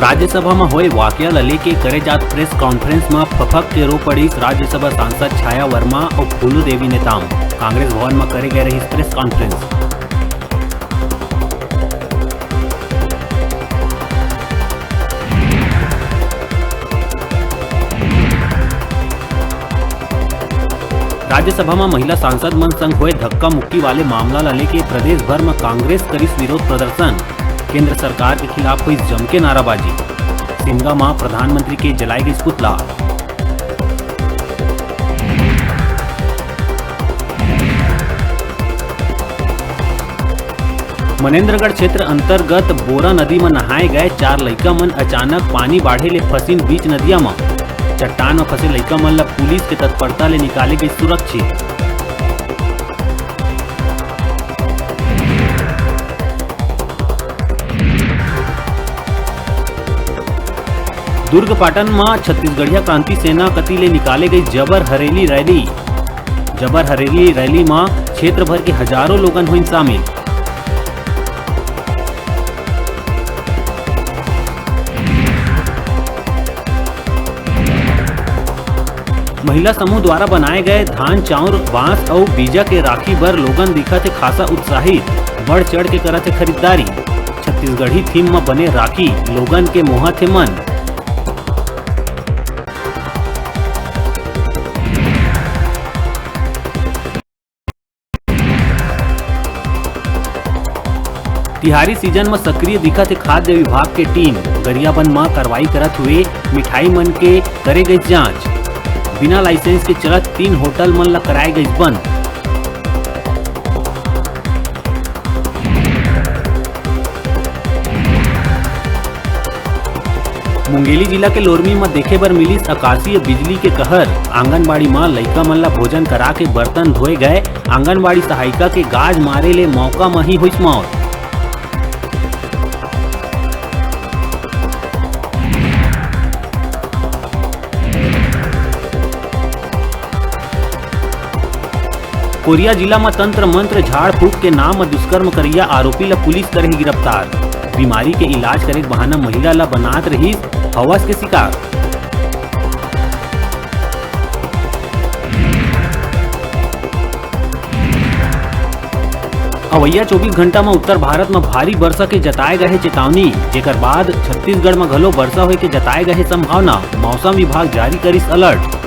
राज्यसभा में हुए वाकया ल लेके करे जात प्रेस कॉन्फ्रेंस में फफक के रो पड़ीस राज्यसभा सांसद छाया वर्मा और फूलू देवी नेताम। कांग्रेस भवन में करे गए रही प्रेस कॉन्फ्रेंस। राज्यसभा में महिला सांसद मन संग हुए धक्का मुक्की वाले मामला ला लेके प्रदेश भर में कांग्रेस करीस विरोध प्रदर्शन। केंद्र सरकार के खिलाफ हुई जम के नाराबाजी। शिमला में प्रधानमंत्री के जलाई गई पुतला। मनेन्द्रगढ़ क्षेत्र अंतर्गत बोरा नदी में नहाए गए 4 लइका मन अचानक पानी बाढ़े ले फसिन बीच नदिया में। चट्टान में फंसे लइका मन ला पुलिस के तत्परता ले निकाले गई सुरक्षित। दुर्ग पाटन में छत्तीसगढ़िया क्रांति सेना कती ले निकाले गई जबर हरेली रैली। जबर हरेली रैली में क्षेत्र भर के हजारों लोगन हुई शामिल। महिला समूह द्वारा बनाए गए धान चाउर बांस और बीजा के राखी बर लोगन दिखा थे खासा उत्साहित। बढ़ चढ़ के करत थे खरीदारी। छत्तीसगढ़ी थीम में बने राखी लोगन के मोह थे मन। तिहारी सीजन में सक्रिय दिखा थे खाद्य विभाग के टीम। गरियाबंद में कार्रवाई करत हुए मिठाई मन के करे गई जांच। बिना लाइसेंस के चलत 3 होटल मन ला कराए गई बंद। मुंगेली जिला के लोरमी में देखे बर मिलिस आकाशीय बिजली के कहर। आंगनबाड़ी में लइका मन ला भोजन करा के बर्तन धोए गए आंगनबाड़ी सहायिका के गाज मारे ले मौका में ही हुई मौत। कोरिया जिला में तंत्र मंत्र झाड़ फूक के नाम में दुष्कर्म करिया आरोपी ला पुलिस करे गिरफ्तार। बीमारी के इलाज करे बहाना महिला ला बनात रही हवस के शिकार। अवैया 24 घंटा में उत्तर भारत में भारी वर्षा के जताए गए चेतावनी। जेकर बाद छत्तीसगढ़ में घलो वर्षा होए के जताए गए संभावना। मौसम विभाग जारी करिस अलर्ट।